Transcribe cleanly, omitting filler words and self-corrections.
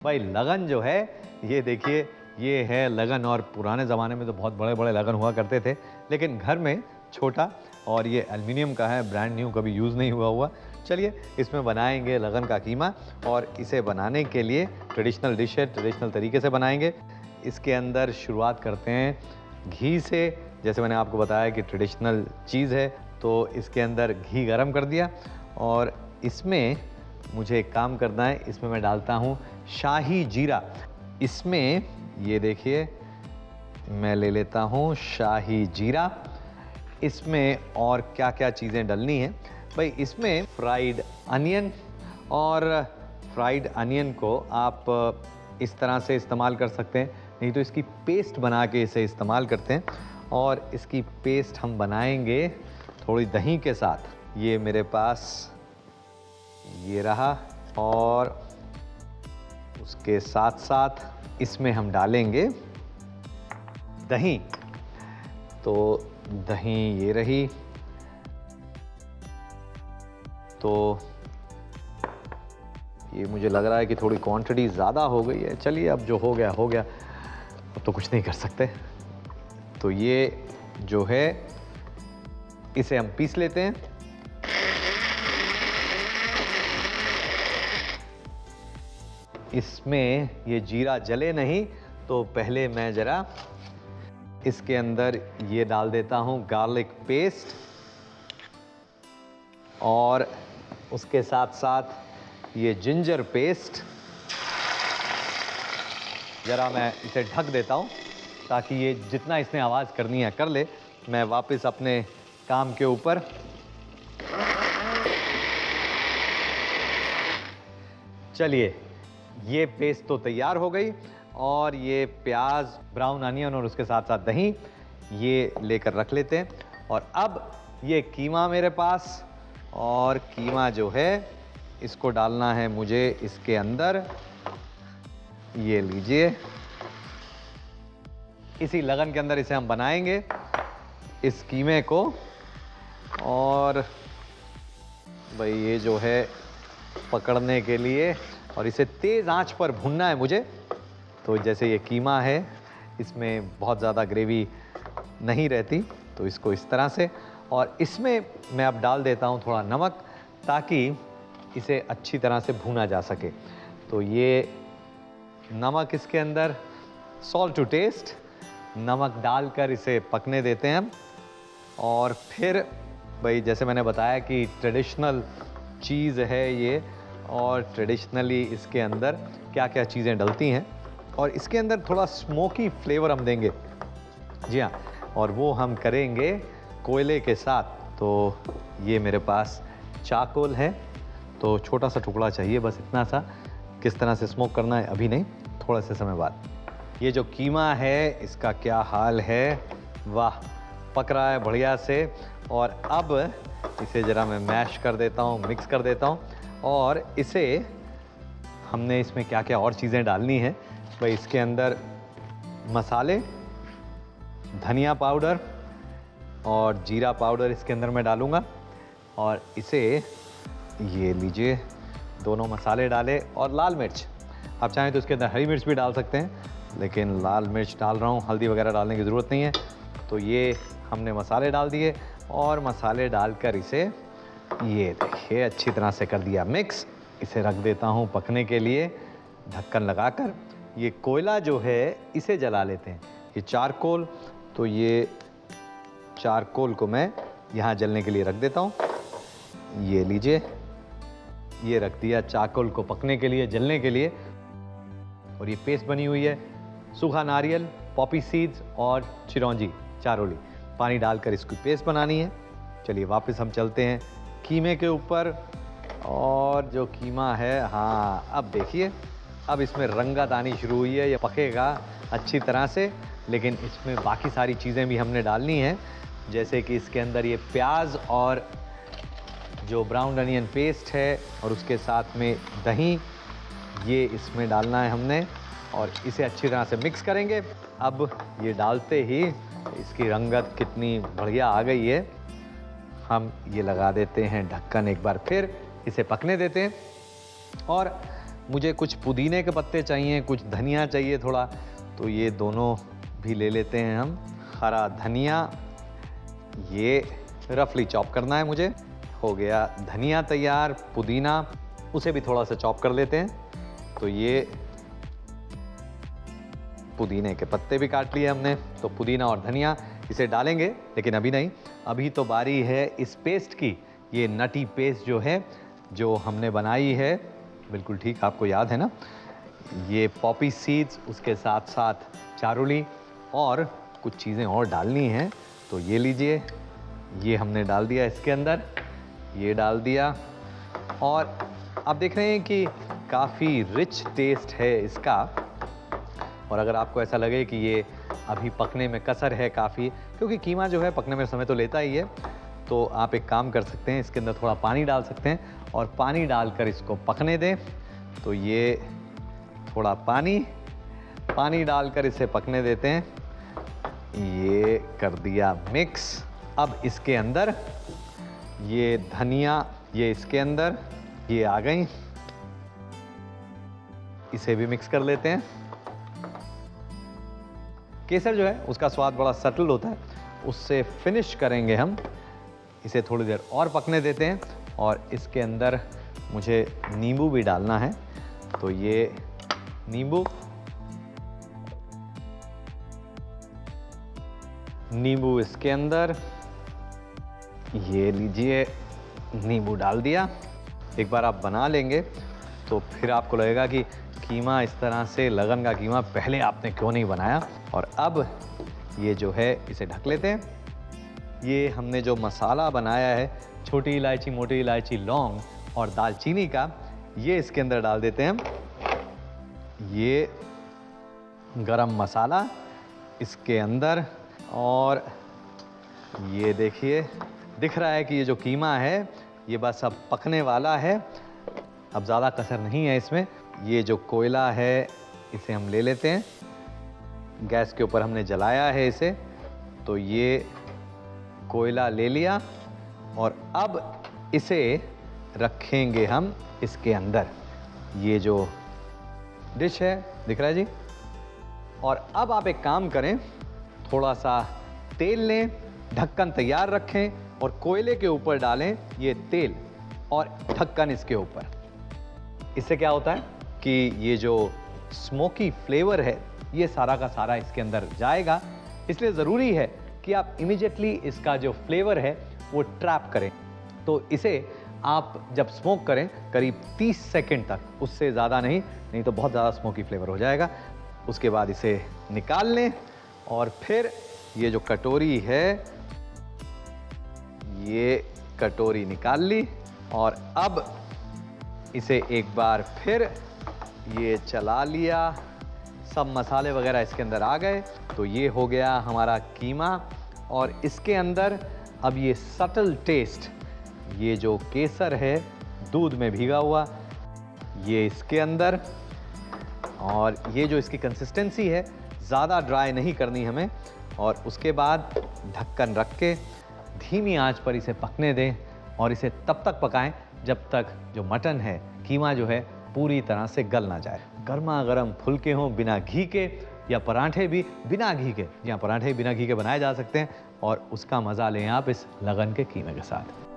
भाई लगन जो है, ये देखिए, ये है लगन। और पुराने ज़माने में तो बहुत बड़े बड़े लगन हुआ करते थे, लेकिन घर में छोटा, और ये एल्युमिनियम का है, ब्रांड न्यू, कभी यूज़ नहीं हुआ। चलिए इसमें बनाएंगे लगन का कीमा, और इसे बनाने के लिए ट्रेडिशनल डिश है, ट्रेडिशनल तरीके से बनाएंगे। इसके अंदर शुरुआत करते हैं घी से। जैसे मैंने आपको बताया कि ट्रेडिशनल चीज़ है, तो इसके अंदर घी गरम कर दिया, और इसमें मुझे एक काम करना है। इसमें मैं डालता हूँ शाही जीरा। इसमें ये देखिए, मैं ले लेता हूँ शाही जीरा। इसमें और क्या क्या चीज़ें डलनी हैं भाई, इसमें फ्राइड अनियन, और फ्राइड अनियन को आप इस तरह से इस्तेमाल कर सकते हैं, नहीं तो इसकी पेस्ट बना के इसे इस्तेमाल करते हैं। और इसकी पेस्ट हम बनाएंगे थोड़ी दही के साथ। ये मेरे पास ये रहा, और उसके साथ साथ इसमें हम डालेंगे दही। तो दही ये रही, तो ये मुझे लग रहा है कि थोड़ी क्वांटिटी ज़्यादा हो गई है। चलिए, अब जो हो गया हो गया, अब तो कुछ नहीं कर सकते। तो ये जो है, इसे हम पीस लेते हैं। इसमें ये जीरा जले नहीं, तो पहले मैं ज़रा इसके अंदर ये डाल देता हूँ गार्लिक पेस्ट, और उसके साथ साथ ये जिंजर पेस्ट। ज़रा मैं इसे ढक देता हूँ, ताकि ये जितना इसने आवाज़ करनी है कर ले। मैं वापस अपने काम के ऊपर। चलिए, ये पेस्ट तो तैयार हो गई, और ये प्याज, ब्राउन अनियन और उसके साथ साथ दही, ये लेकर रख लेते हैं। और अब ये कीमा मेरे पास, और कीमा जो है इसको डालना है मुझे इसके अंदर। ये लीजिए, इसी लगन के अंदर इसे हम बनाएंगे, इस कीमे को। और भाई ये जो है पकड़ने के लिए, और इसे तेज़ आंच पर भुनना है मुझे। तो जैसे ये कीमा है, इसमें बहुत ज़्यादा ग्रेवी नहीं रहती, तो इसको इस तरह से। और इसमें मैं अब डाल देता हूँ थोड़ा नमक, ताकि इसे अच्छी तरह से भुना जा सके। तो ये नमक इसके अंदर, सॉल्ट टू टेस्ट, नमक डालकर इसे पकने देते हैं हम। और फिर भाई, जैसे मैंने बताया कि ट्रेडिशनल चीज़ है ये, और ट्रेडिशनली इसके अंदर क्या क्या चीज़ें डलती हैं, और इसके अंदर थोड़ा स्मोकी फ्लेवर हम देंगे। जी हाँ, और वो हम करेंगे कोयले के साथ। तो ये मेरे पास चारकोल है, तो छोटा सा टुकड़ा चाहिए, बस इतना सा। किस तरह से स्मोक करना है अभी नहीं, थोड़ा से समय बाद। ये जो कीमा है, इसका क्या हाल है, वाह, पक रहा है बढ़िया से। और अब इसे ज़रा मैं मैश कर देता हूँ, मिक्स कर देता हूँ। और इसे हमने इसमें क्या क्या और चीज़ें डालनी है भाई, इसके अंदर मसाले, धनिया पाउडर और जीरा पाउडर इसके अंदर मैं डालूँगा। और इसे, ये लीजिए, दोनों मसाले डाले, और लाल मिर्च। आप चाहें तो इसके अंदर हरी मिर्च भी डाल सकते हैं, लेकिन लाल मिर्च डाल रहा हूँ, हल्दी वगैरह डालने की ज़रूरत नहीं है। तो ये हमने मसाले डाल दिए, और मसाले डालकर इसे, ये देखिए, अच्छी तरह से कर दिया मिक्स। इसे रख देता हूँ पकने के लिए, ढक्कन लगाकर। ये कोयला जो है, इसे जला लेते हैं, ये चारकोल। तो ये चारकोल को मैं यहाँ जलने के लिए रख देता हूँ। ये लीजिए, ये रख दिया चारकोल को पकने के लिए, जलने के लिए। और ये पेस्ट बनी हुई है, सूखा नारियल, पॉपी सीड्स और चिरौंजी, चारोली, पानी डालकर इसकी पेस्ट बनानी है। चलिए वापस हम चलते हैं कीमे के ऊपर। और जो कीमा है, हाँ, अब देखिए, अब इसमें रंगत आनी शुरू हुई है। ये पकेगा अच्छी तरह से, लेकिन इसमें बाकी सारी चीज़ें भी हमने डालनी हैं। जैसे कि इसके अंदर ये प्याज और जो ब्राउन अनियन पेस्ट है, और उसके साथ में दही, ये इसमें डालना है हमने, और इसे अच्छी तरह से मिक्स करेंगे। अब ये डालते ही इसकी रंगत कितनी बढ़िया आ गई है। हम ये लगा देते हैं ढक्कन, एक बार फिर इसे पकने देते हैं। और मुझे कुछ पुदीने के पत्ते चाहिए, कुछ धनिया चाहिए थोड़ा, तो ये दोनों भी ले लेते हैं हम। हरा धनिया, ये रफली चॉप करना है मुझे। हो गया धनिया तैयार। पुदीना, उसे भी थोड़ा सा चॉप कर लेते हैं। तो ये पुदीने के पत्ते भी काट लिए हमने। तो पुदीना और धनिया इसे डालेंगे, लेकिन अभी नहीं, अभी तो बारी है इस पेस्ट की। ये नटी पेस्ट जो है, जो हमने बनाई है, बिल्कुल ठीक, आपको याद है ना, ये पॉपी सीड्स, उसके साथ साथ चारुली और कुछ चीज़ें और डालनी हैं। तो ये लीजिए, ये हमने डाल दिया इसके अंदर, ये डाल दिया। और आप देख रहे हैं कि काफ़ी रिच टेस्ट है इसका। और अगर आपको ऐसा लगे कि ये अभी पकने में कसर है काफ़ी, क्योंकि कीमा जो है पकने में समय तो लेता ही है, तो आप एक काम कर सकते हैं, इसके अंदर थोड़ा पानी डाल सकते हैं और पानी डालकर इसको पकने दें। तो ये थोड़ा पानी डालकर इसे पकने देते हैं। ये कर दिया मिक्स। अब इसके अंदर ये धनिया, ये इसके अंदर ये आ गई, इसे भी मिक्स कर लेते हैं। केसर जो है उसका स्वाद बड़ा सटल होता है, उससे फिनिश करेंगे हम। इसे थोड़ी देर और पकने देते हैं और इसके अंदर मुझे नींबू भी डालना है। तो ये नींबू इसके अंदर, ये लीजिए, नींबू डाल दिया। एक बार आप बना लेंगे तो फिर आपको लगेगा कि कीमा इस तरह से, लगन का कीमा पहले आपने क्यों नहीं बनाया। और अब ये जो है इसे ढक लेते हैं। ये हमने जो मसाला बनाया है, छोटी इलायची, मोटी इलायची, लौंग और दालचीनी का, ये इसके अंदर डाल देते हैं हम। ये गरम मसाला इसके अंदर, और ये देखिए, दिख रहा है कि ये जो कीमा है ये बस अब पकने वाला है, अब ज़्यादा कसर नहीं है इसमें। ये जो कोयला है इसे हम ले लेते हैं, गैस के ऊपर हमने जलाया है इसे। तो ये कोयला ले लिया और अब इसे रखेंगे हम इसके अंदर। ये जो डिश है, दिख रहा है जी। और अब आप एक काम करें, थोड़ा सा तेल लें, ढक्कन तैयार रखें और कोयले के ऊपर डालें ये तेल और ढक्कन इसके ऊपर। इससे क्या होता है कि ये जो स्मोकी फ्लेवर है ये सारा का सारा इसके अंदर जाएगा। इसलिए ज़रूरी है कि आप इमीडिएटली इसका जो फ्लेवर है वो ट्रैप करें। तो इसे आप जब स्मोक करें करीब 30 सेकंड तक, उससे ज़्यादा नहीं तो बहुत ज़्यादा स्मोकी फ्लेवर हो जाएगा। उसके बाद इसे निकाल लें और फिर ये जो कटोरी है, ये कटोरी निकाल ली और अब इसे एक बार फिर ये चला लिया। सब मसाले वगैरह इसके अंदर आ गए। तो ये हो गया हमारा कीमा। और इसके अंदर अब ये सटल टेस्ट, ये जो केसर है दूध में भीगा हुआ, ये इसके अंदर, और ये जो इसकी कंसिस्टेंसी है, ज़्यादा ड्राई नहीं करनी हमें। और उसके बाद ढक्कन रख के धीमी आंच पर इसे पकने दें और इसे तब तक पकाएं जब तक जो मटन है, कीमा जो है, पूरी तरह से गल ना जाए। गर्मा गर्म फुलके हों बिना घी के, या पराठे भी बिना घी के, या पराठे बिना घी के बनाए जा सकते हैं, और उसका मज़ा लें आप इस लगन के कीमे के साथ।